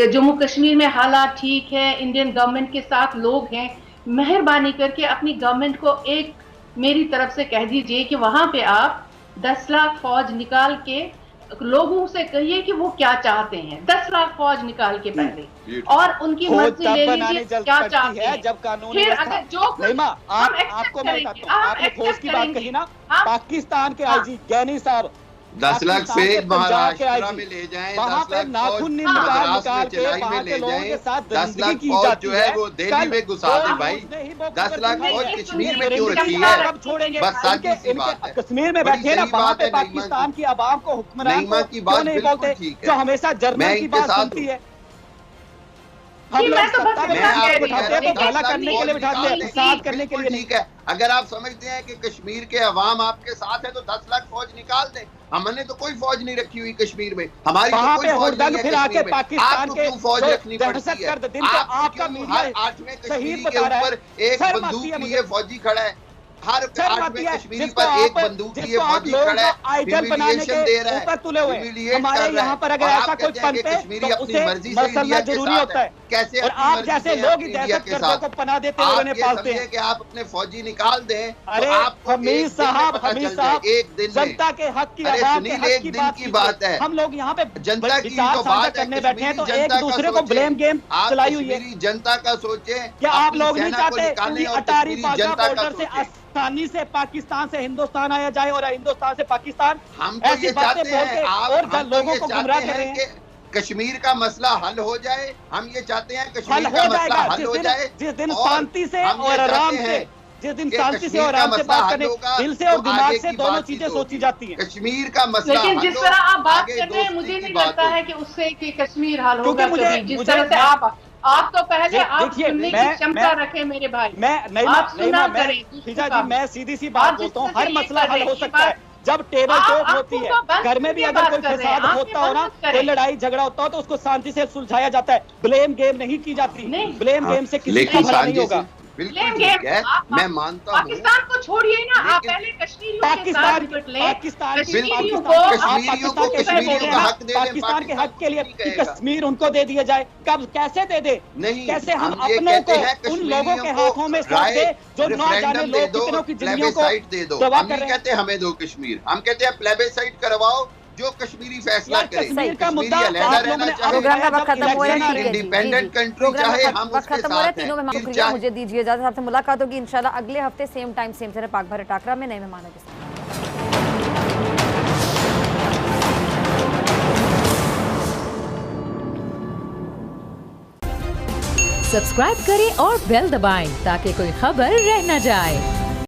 S3: जम्मू कश्मीर में हालात ठीक है, इंडियन गवर्नमेंट के साथ लोग हैं, मेहरबानी करके अपनी गवर्नमेंट को एक मेरी तरफ से कह दीजिए कि वहां पे आप 10 लाख फौज निकाल के लोगों से कहिए कि वो क्या चाहते हैं। 10 लाख फौज निकाल के पहले, और उनकी मर्जी ले लीजिए क्या चाहते हैं।
S5: जब कानून
S3: फिर अगर जो
S5: आपको मैं बताता हूँ, आपने फौज की बात कही ना, पाकिस्तान के आईजी गैनी साहब
S4: 10 लाख से महाराष्ट्र में ले जाएं,
S5: वहाँ पे नाखून निकाल के वहाँ के लोगों के साथ
S4: 10 लाख फौज जो है वो दिल्ली में घुसा दी भाई। 10 लाख फौज कश्मीर में क्यों रखी है? बस सादी सी बात है,
S5: कश्मीर में बैठे ना, वहाँ पे पाकिस्तान की आवाम को हुक्मरान
S4: की बात
S5: नहीं बोलते, जो हमेशा जर्मन की बात सुनती है। हम लोग सत्ता में बिठाते हैं तो भला करने के लिए बिठाते हैं, साथ करने के लिए नहीं।
S4: ठीक है, अगर आप समझते हैं कि कश्मीर के अवाम आपके साथ है तो 10 लाख फौज निकाल दें। हमने तो कोई फौज नहीं रखी हुई कश्मीर में, हमारी तो कोई फौज नहीं है कश्मीर में। आपको क्यों फौज रखनी पड़ती है? आपका 8वें कश्मीर के ऊपर एक बंदूक लिए फौजी खड़ा है, हर 8वें कश्मीरी पर एक बंदूक लिए फौजी खड़ा है, ह्यूमिलिएशन दे रहा है, ह्यूमिलिएट कर रहा है।
S5: पर अगर ऐसा कोई पंथ है
S4: कश्मीरी
S5: तो
S4: अपनी मर्जी से इंडिया के
S5: जरूरी होता है।
S4: कैसे
S5: और आप जैसे लोग दहशतगर्दों को पनाह देते हुए उन्हें पालते हैं
S4: कि आप अपने फौजी निकाल दें।
S5: अरे हमीद साहब
S4: एक दिन
S5: जनता के हक की
S4: एक की बात है।
S5: हम लोग यहाँ पे
S4: जनता की जो बात
S5: करने बैठे हैं तो एक दूसरे को ब्लेम गेम चलाई हुई है।
S4: जनता का सोचे,
S5: क्या आप लोग नहीं चाहते अटारी बाघा बॉर्डर से आसानी से पाकिस्तान से हिंदुस्तान आया जाए और हिंदुस्तान से पाकिस्तान?
S4: हम तो ये चाहते हैं
S5: और लोगों को गुमराह कर रहे हैं।
S4: कश्मीर का मसला हल हो जाए, हम ये चाहते हैं कश्मीर का मसला हल हो जाए।
S5: जिस दिन शांति से और आराम से, जिस दिन शांति से और आराम से बात करने, दिल से और दिमाग से दोनों चीजें सोची जाती हैं।
S4: कश्मीर का मसला,
S3: लेकिन जिस तरह आप बात कर रहे हैं मुझे नहीं लगता है कि उससे कि कश्मीर हल होगा। जिस तरह से आप तो पहले आप सुनने की क्षमता रखें मेरे भाई।
S5: मैं सीधी सी बात बोलता हूँ, हर मसला हल हो सकता है जब टेबल टॉक होती है। घर में भी अगर कोई फसाद होता हो ना, कोई लड़ाई झगड़ा होता हो तो उसको शांति से सुलझाया जाता है। ब्लेम गेम नहीं की जाती। ब्लेम गेम से किसी का भला नहीं होगा।
S4: बिल्कुल ठीक है, मैं मानता हूँ।
S3: पाकिस्तान को छोड़िए ना, आप पहले कश्मीरियों के साथ निपट लें।
S4: कश्मीरियों को हक दे दें,
S5: पाकिस्तान के हक के लिए कि कश्मीर उनको दे दिया जाए। कब, कैसे दे दे?
S4: नहीं,
S5: कैसे हम अपनों को उन लोगों के हाथों में सौंप दे जो ना जाने लोग कितनों की जिंदगियों को
S4: दे दो। हम नहीं कहते हमें दो कश्मीर, हम कहते हैं प्लेबेसाइट करवाओ, जो कश्मीरी फैसला करे।
S5: कश्मीर का मुद्दा
S4: इंडिपेंडेंट कंट्री चाहे, हम उसके साथ
S2: तीनों मेहमानों को मुझे दीजिए इजाजत। आपसे मुलाकात होगी इंशाल्लाह अगले हफ्ते सेम टाइम सेम जगह पाक भारत टाकरा में नए मेहमानों के साथ।
S1: सब्सक्राइब करें और बेल दबाएं ताकि कोई खबर रह न जाए।